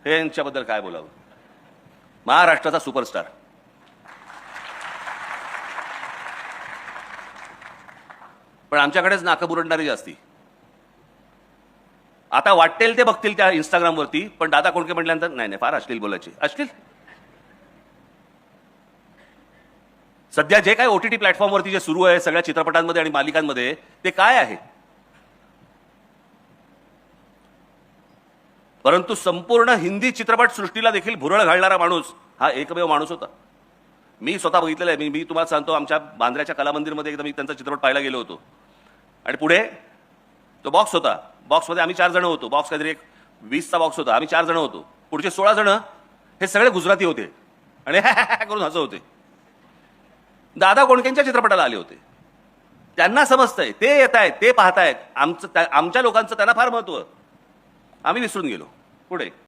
हे यांच्याबद्दल काय बोलावं. महाराष्ट्राचा सुपरस्टार. पण आमच्याकडेच नाकं बुरडणारी जास्ती. आता वाटेल ते बघतील त्या इंस्टाग्रामवरती, पण दादा कोंडके म्हटल्यानंतर नाही नाही फार अश्लील बोलायचे. अश्लील सध्या जे काय OTT प्लॅटफॉर्मवरती जे सुरू आहे सगळ्या चित्रपटांमध्ये आणि मालिकांमध्ये ते काय आहे. परंतु संपूर्ण हिंदी चित्रपट सृष्टीला देखील भुरळ घालणारा माणूस हा एकमेव माणूस होता. मी स्वतः बघितलेलं आहे. मी तुम्हाला सांगतो, आमच्या बांद्र्याच्या कलामंदिरमध्ये एकदा मी त्यांचा चित्रपट पाहायला गेलो होतो आणि पुढे तो बॉक्स होता. बॉक्समध्ये आम्ही 4 जण होतो. बॉक्स काहीतरी एक 20चा बॉक्स होता. आम्ही 4 जण होतो. पुढचे 16 जण हे सगळे गुजराती होते आणि करून हसत होते. दादा कोंडकेंच्या चित्रपटाला आले होते. त्यांना समजतंय, ते येत आहेत, ते पाहतायत. आमच्या लोकांचं त्यांना फार महत्व. आम्ही विसरून गेलो. पुढे